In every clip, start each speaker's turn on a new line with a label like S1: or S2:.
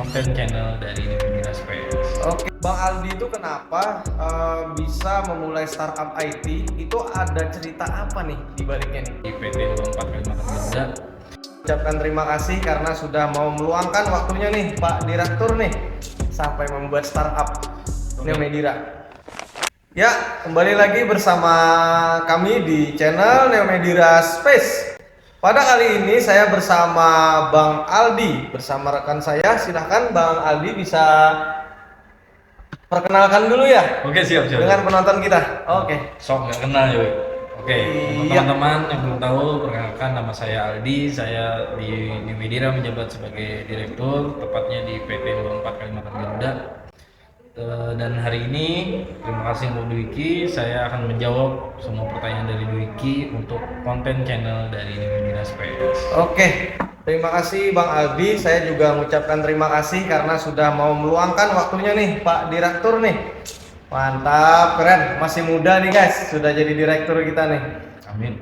S1: konten channel dari Newmedira Space.
S2: Oke, Bang Aldi itu kenapa bisa memulai startup IT? Itu ada cerita apa nih di baliknya nih?
S1: Di PT 24 Kalimantan Garuda.
S2: Ucapkan terima kasih karena sudah mau meluangkan waktunya nih Pak Direktur nih sampai membuat startup Newmedira. Ya, kembali lagi bersama kami di channel Newmedira Space. Pada kali ini saya bersama Bang Aldi, bersama rekan saya. Silahkan Bang Aldi bisa perkenalkan dulu ya
S1: Oke, siap.
S2: dengan penonton kita. Oke.
S1: Sok nggak kenal ya. Oke, untuk
S2: Iya.
S1: teman-teman yang belum tahu, perkenalkan nama saya Aldi. Saya di Newmedira menjabat sebagai direktur, tepatnya di PT 24 Kalimantan Garuda. Dan hari ini terima kasih untuk Dwiki. Saya akan menjawab semua pertanyaan dari Dwiki untuk konten channel dari Newmedira Space.
S2: Oke, terima kasih Bang Aldi. Saya juga mengucapkan terima kasih karena sudah mau meluangkan waktunya nih Pak Direktur nih. Mantap, keren. Masih muda nih guys, sudah jadi direktur kita nih.
S1: Amin.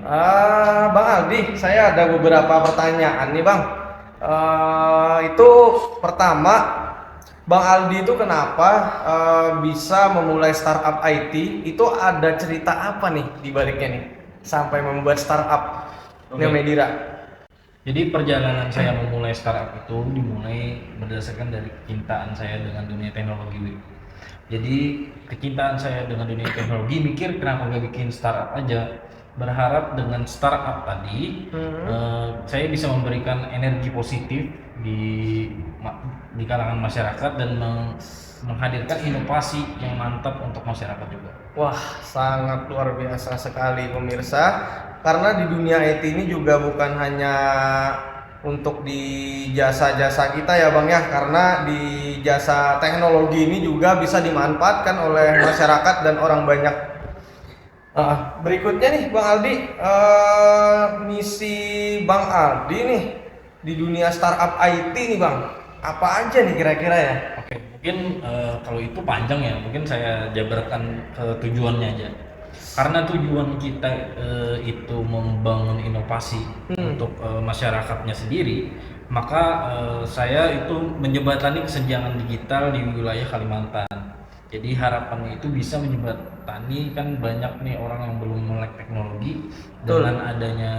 S2: Bang Aldi, saya ada beberapa pertanyaan nih Bang. Itu pertama, Bang Aldi itu kenapa bisa memulai startup IT? Itu ada cerita apa nih di baliknya nih sampai membuat startup Newmedira?
S1: Jadi perjalanan saya memulai startup itu dimulai berdasarkan dari kecintaan saya dengan dunia teknologi. Jadi kecintaan saya dengan dunia teknologi, mikir kenapa nggak bikin startup aja. Berharap dengan startup tadi saya bisa memberikan energi positif di kalangan masyarakat dan menghadirkan inovasi yang mantap untuk masyarakat juga.
S2: Wah, sangat luar biasa sekali pemirsa. Karena di dunia IT ini juga bukan hanya untuk di jasa-jasa kita ya Bang ya, karena di jasa teknologi ini juga bisa dimanfaatkan oleh masyarakat dan orang banyak. Berikutnya nih Bang Aldi, misi Bang Aldi nih di dunia startup IT nih Bang, apa aja nih kira-kira ya?
S1: Oke, mungkin kalau itu panjang ya, mungkin saya jabarkan ke tujuannya aja. Karena tujuan kita itu membangun inovasi untuk masyarakatnya sendiri, maka saya itu menjembatani kesenjangan digital di wilayah Kalimantan. Jadi harapannya itu bisa menjembatani, kan banyak nih orang yang belum melek teknologi.
S2: Betul.
S1: Dengan adanya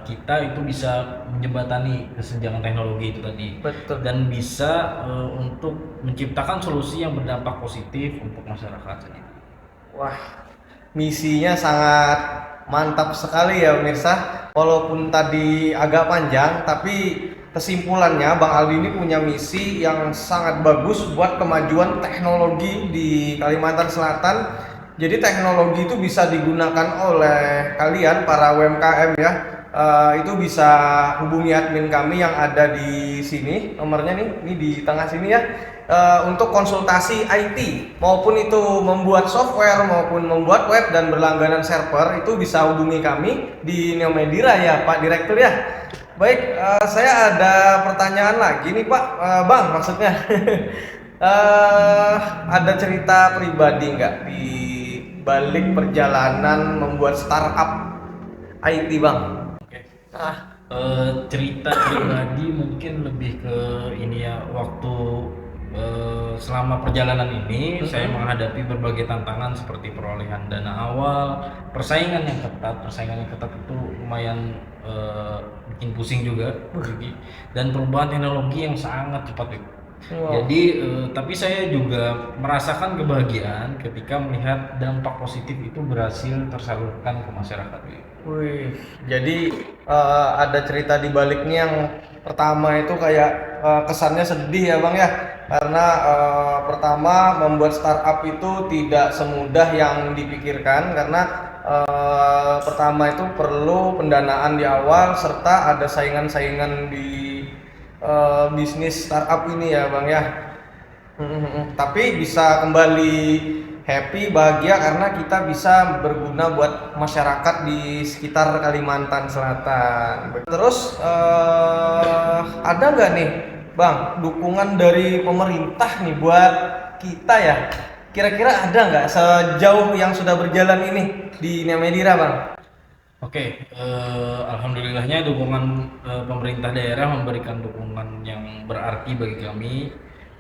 S1: kita itu bisa menjembatani kesenjangan teknologi itu tadi.
S2: Betul.
S1: Dan bisa untuk menciptakan solusi yang berdampak positif untuk masyarakat sendiri.
S2: Wah, misinya sangat mantap sekali ya pemirsa. Walaupun tadi agak panjang, tapi kesimpulannya Bang Aldi ini punya misi yang sangat bagus buat kemajuan teknologi di Kalimantan Selatan. Jadi teknologi itu bisa digunakan oleh kalian para UMKM ya. Itu bisa hubungi admin kami yang ada di sini, nomornya nih, ini di tengah sini ya. Untuk konsultasi IT maupun itu membuat software maupun membuat web dan berlangganan server, itu bisa hubungi kami di Newmedira ya Pak Direktur ya. Baik, saya ada pertanyaan lagi nih Pak, Bang maksudnya. Ada cerita pribadi nggak di balik perjalanan membuat startup IT Bang?
S1: Oke. Cerita pribadi mungkin lebih ke ini ya, waktu selama perjalanan ini saya menghadapi berbagai tantangan seperti perolehan dana awal, persaingan yang ketat itu lumayan bikin pusing juga, dan perubahan teknologi yang sangat cepat itu.
S2: Wow.
S1: Jadi tapi saya juga merasakan kebahagiaan ketika melihat dampak positif itu berhasil tersalurkan ke masyarakat.
S2: Wih, jadi ada cerita di baliknya yang pertama itu kayak kesannya sedih ya Bang ya, karena pertama membuat startup itu tidak semudah yang dipikirkan karena pertama itu perlu pendanaan di awal serta ada saingan-saingan di bisnis startup ini ya Bang ya. Tapi bisa kembali happy, bahagia karena kita bisa berguna buat masyarakat di sekitar Kalimantan Selatan. Terus ada nggak nih Bang dukungan dari pemerintah nih buat kita ya? Kira-kira ada nggak sejauh yang sudah berjalan ini di Newmedira Bang?
S1: Oke, alhamdulillahnya dukungan pemerintah daerah memberikan dukungan yang berarti bagi kami,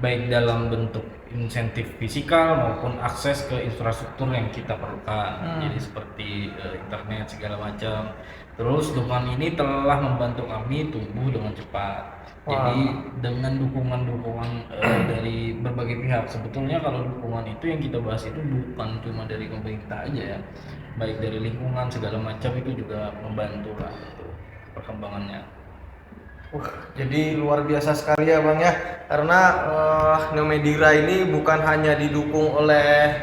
S1: baik dalam bentuk insentif fisikal maupun akses ke infrastruktur yang kita perlukan. Jadi seperti internet segala macam. Terus dukungan ini telah membantu kami tumbuh dengan cepat. Jadi dengan dukungan-dukungan dari berbagai pihak, sebetulnya kalau dukungan itu yang kita bahas itu bukan cuma dari pemerintah aja ya, baik dari lingkungan segala macam itu juga membantu lah untuk perkembangannya.
S2: Jadi luar biasa sekali ya Bang ya, karena Neomedira ini bukan hanya didukung oleh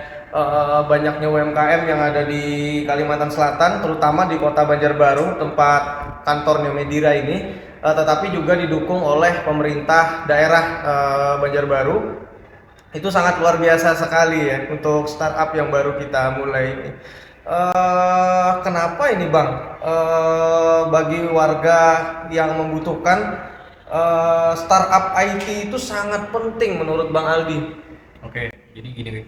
S2: banyaknya UMKM yang ada di Kalimantan Selatan, terutama di Kota Banjarbaru tempat kantor Neomedira ini, tetapi juga didukung oleh pemerintah daerah Banjarbaru. Itu sangat luar biasa sekali ya untuk startup yang baru kita mulai ini. Kenapa ini Bang? Bagi warga yang membutuhkan startup IT itu sangat penting menurut Bang Aldi.
S1: Oke, jadi gini, Wik.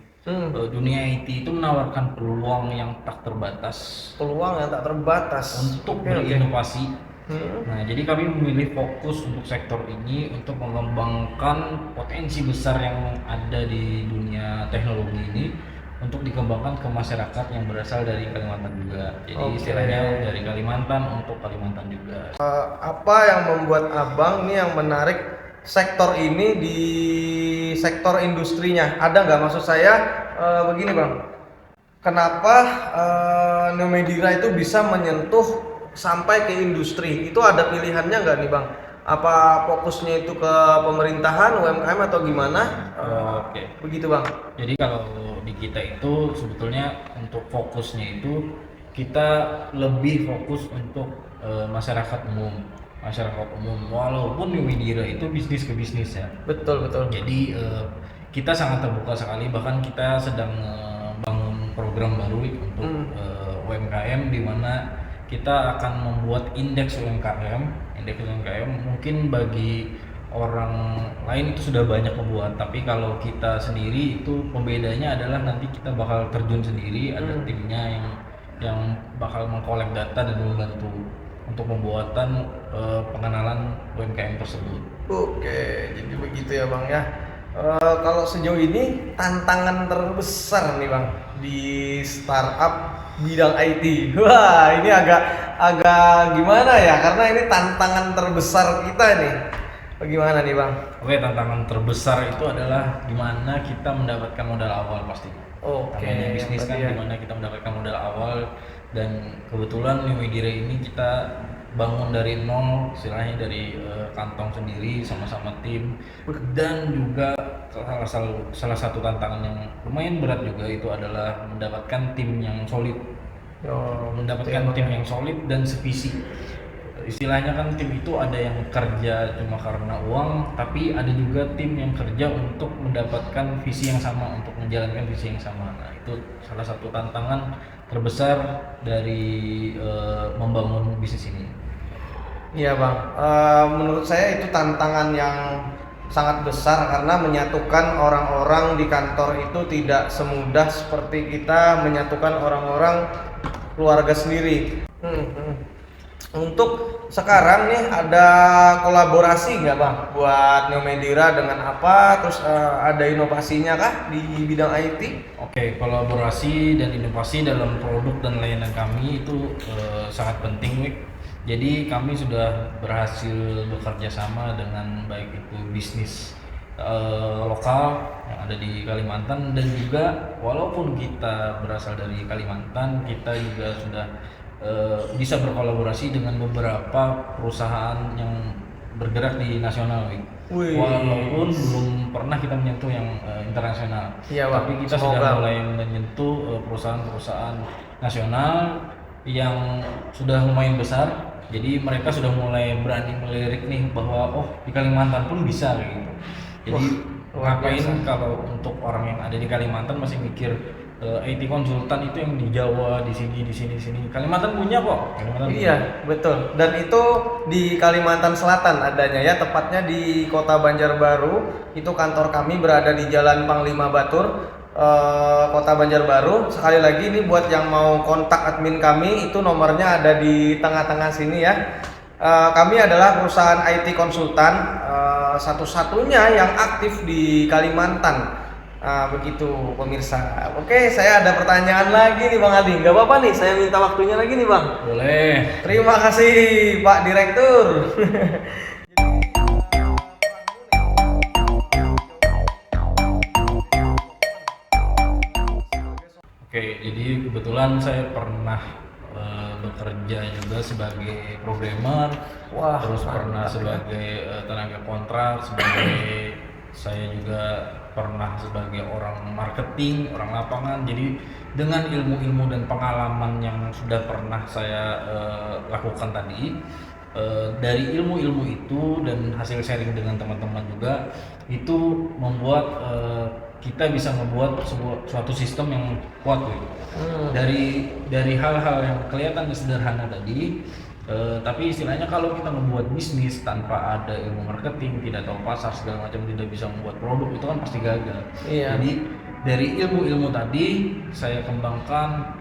S1: Dunia IT itu menawarkan peluang yang tak terbatas
S2: Peluang yang tak terbatas
S1: untuk
S2: Oke.
S1: berinovasi. Nah, jadi kami memilih fokus untuk sektor ini untuk mengembangkan potensi besar yang ada di dunia teknologi ini untuk dikembangkan ke masyarakat yang berasal dari Kalimantan juga. Jadi istilahnya dari Kalimantan untuk Kalimantan juga.
S2: Apa yang membuat Abang nih yang menarik sektor ini di sektor industrinya? Ada nggak, maksud saya begini Bang, kenapa Neomedira itu bisa menyentuh sampai ke industri? Itu ada pilihannya nggak nih Bang? Apa fokusnya itu ke pemerintahan, UMKM atau gimana?
S1: Oke.
S2: Begitu Bang.
S1: Jadi kalau di kita itu sebetulnya untuk fokusnya itu kita lebih fokus untuk masyarakat umum. Masyarakat umum walaupun di Widira itu bisnis ke bisnis ya.
S2: Betul betul.
S1: Jadi kita sangat terbuka sekali, bahkan kita sedang bangun program baru untuk UMKM di mana kita akan membuat indeks UMKM. Indeks UMKM mungkin bagi orang lain itu sudah banyak membuat, tapi kalau kita sendiri itu pembedanya adalah nanti kita bakal terjun sendiri, ada timnya yang bakal mengkolek data dan membantu untuk pembuatan pengenalan UMKM tersebut.
S2: Oke, jadi begitu ya Bang ya. Kalau sejauh ini tantangan terbesar nih Bang di startup bidang IT. Wah, ini agak gimana ya? Karena ini tantangan terbesar kita nih. Bagaimana nih Bang?
S1: Oke, tantangan terbesar itu adalah gimana kita mendapatkan modal awal pasti.
S2: Oke,
S1: Namanya bisnis kan
S2: berarti ya.
S1: gimana kita mendapatkan modal awal, dan kebetulan New Medira ini kita bangun dari nol, istilahnya dari kantong sendiri sama-sama tim, dan juga salah satu tantangan yang lumayan berat juga itu adalah mendapatkan tim yang solid, mendapatkan tim yang solid dan sevisi. Istilahnya kan tim itu ada yang kerja cuma karena uang, tapi ada juga tim yang kerja untuk mendapatkan visi yang sama, untuk menjalankan visi yang sama. Nah, itu salah satu tantangan terbesar dari membangun bisnis ini.
S2: Iya Bang, menurut saya itu tantangan yang sangat besar karena menyatukan orang-orang di kantor itu tidak semudah seperti kita menyatukan orang-orang keluarga sendiri. Untuk sekarang nih ada kolaborasi nggak Bang buat Neomedira dengan apa? Terus ada inovasinya kah di bidang IT?
S1: Oke, kolaborasi dan inovasi dalam produk dan layanan kami itu sangat penting, Wik. Jadi kami sudah berhasil bekerja sama dengan baik itu bisnis lokal yang ada di Kalimantan, dan juga walaupun kita berasal dari Kalimantan, kita juga sudah bisa berkolaborasi dengan beberapa perusahaan yang bergerak di nasional, Wik.
S2: Wih.
S1: Walaupun belum pernah kita menyentuh yang internasional,
S2: Iya, Bang.
S1: tapi kita
S2: Semoga.
S1: sudah mulai menyentuh perusahaan-perusahaan nasional yang sudah lumayan besar. Jadi mereka sudah mulai berani melirik nih bahwa di Kalimantan pun bisa kayak gitu. Jadi
S2: luar
S1: ngapain
S2: biasa.
S1: kalau untuk orang yang ada di Kalimantan masih mikir IT konsultan itu yang di Jawa, di sini, di sini, di sini. Kalimantan punya kok. Kalimantan
S2: Iya, betul. Dan itu di Kalimantan Selatan adanya ya, tepatnya di Kota Banjarbaru. Itu kantor kami berada di Jalan Panglima Batur. Kota Banjarbaru. Sekali lagi ini buat yang mau kontak admin kami, itu nomornya ada di tengah-tengah sini ya. Kami adalah perusahaan IT konsultan, satu-satunya yang aktif di Kalimantan. Begitu pemirsa. Oke, saya ada pertanyaan lagi nih Bang Aldi. Nggak apa-apa nih, saya minta waktunya lagi nih Bang.
S1: Boleh.
S2: Terima kasih Pak Direktur.
S1: Oke, jadi kebetulan saya pernah bekerja juga sebagai programmer,
S2: Wah,
S1: terus pernah
S2: mantap ya.
S1: sebagai tenaga kontrak, sebagai saya juga pernah sebagai orang marketing, orang lapangan. Jadi dengan ilmu-ilmu dan pengalaman yang sudah pernah saya lakukan tadi, dari ilmu-ilmu itu dan hasil sharing dengan teman-teman juga, itu membuat kita bisa membuat suatu sistem yang kuat gitu. Dari hal-hal yang kelihatannya sederhana tadi, tapi istilahnya kalau kita membuat bisnis tanpa ada ilmu marketing, tidak tahu pasar segala macam, tidak bisa membuat produk, itu kan pasti gagal.
S2: Iya.
S1: Jadi dari ilmu-ilmu tadi saya kembangkan,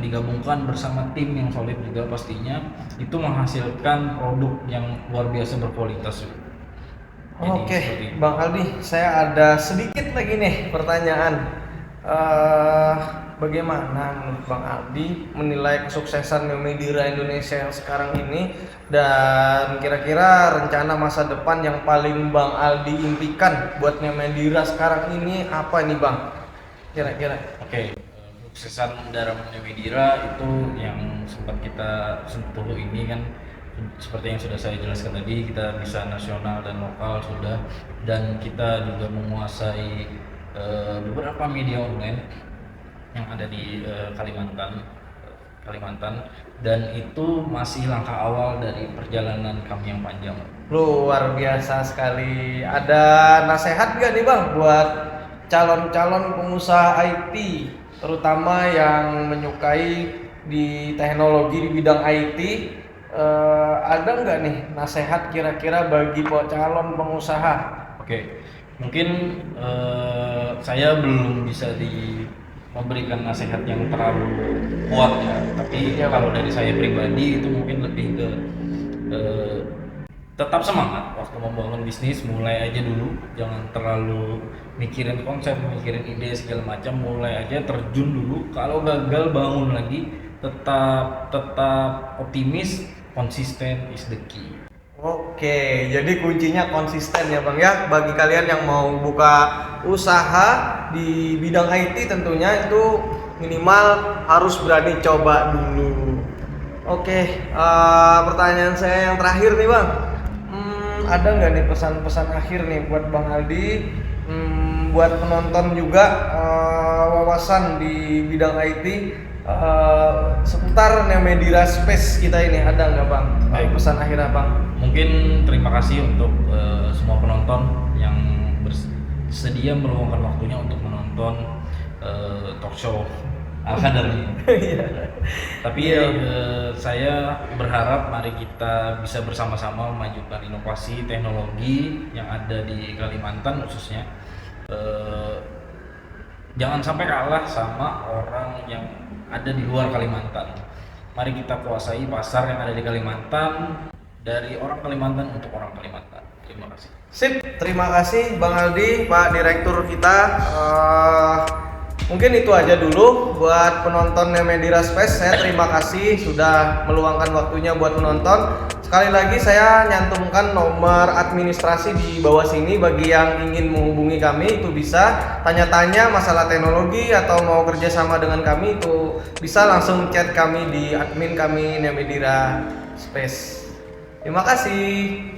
S1: digabungkan bersama tim yang solid juga pastinya, itu menghasilkan produk yang luar biasa berkualitas. Jadi
S2: Oke,
S1: seperti itu.
S2: Bang Aldi, saya ada sedikit lagi nih pertanyaan. Bagaimana menurut Bang Aldi menilai kesuksesan Nemedira Indonesia yang sekarang ini, dan kira-kira rencana masa depan yang paling Bang Aldi impikan buat Nemedira sekarang ini apa nih Bang? Kira-kira.
S1: Oke, kesuksesan Dara Medira itu yang sempat kita sentuh ini kan, seperti yang sudah saya jelaskan tadi, kita bisa nasional dan lokal sudah, dan kita juga menguasai beberapa media online yang ada di Kalimantan, dan itu masih langkah awal dari perjalanan kami yang panjang.
S2: Luar biasa sekali. Ada nasihat gak nih Bang buat calon-calon pengusaha IT, terutama yang menyukai di teknologi di bidang IT? Ada nggak nih nasihat kira-kira bagi calon pengusaha?
S1: Oke, mungkin saya belum bisa memberikan nasihat yang terlalu kuat ya, tapi
S2: Iya,
S1: kalau
S2: Bang.
S1: dari saya pribadi itu mungkin lebih ke tetap semangat waktu membangun bisnis, mulai aja dulu, jangan terlalu mikirin konsep, mikirin ide segala macam, mulai aja terjun dulu. Kalau gagal bangun lagi, tetap optimis, konsisten is the key.
S2: Oke, jadi kuncinya konsisten ya Bang ya. Bagi kalian yang mau buka usaha di bidang IT tentunya itu minimal harus berani coba dulu. Oke, pertanyaan saya yang terakhir nih Bang. Ada nggak nih pesan-pesan akhir nih buat Bang Aldi, buat penonton juga, wawasan di bidang IT, seputar Nemedira Space kita ini, ada nggak Bang?
S1: Baik.
S2: Pesan akhir Bang?
S1: Mungkin terima kasih untuk semua penonton yang bersedia meluangkan waktunya untuk menonton talk show Al-Qadar ini. Tapi saya berharap mari kita bisa bersama-sama memajukan inovasi teknologi yang ada di Kalimantan khususnya. Jangan sampai kalah sama orang yang ada di luar Kalimantan. Mari kita kuasai pasar yang ada di Kalimantan, dari orang Kalimantan untuk orang Kalimantan. Terima kasih.
S2: Sip, terima kasih Bang Aldi, Pak Direktur kita. Mungkin itu aja dulu buat penonton Nemedira Space. Saya terima kasih sudah meluangkan waktunya buat menonton. Sekali lagi saya nyantumkan nomor administrasi di bawah sini, bagi yang ingin menghubungi kami itu bisa tanya-tanya masalah teknologi atau mau kerjasama dengan kami, itu bisa langsung chat kami di admin kami Nemedira Space. Terima kasih.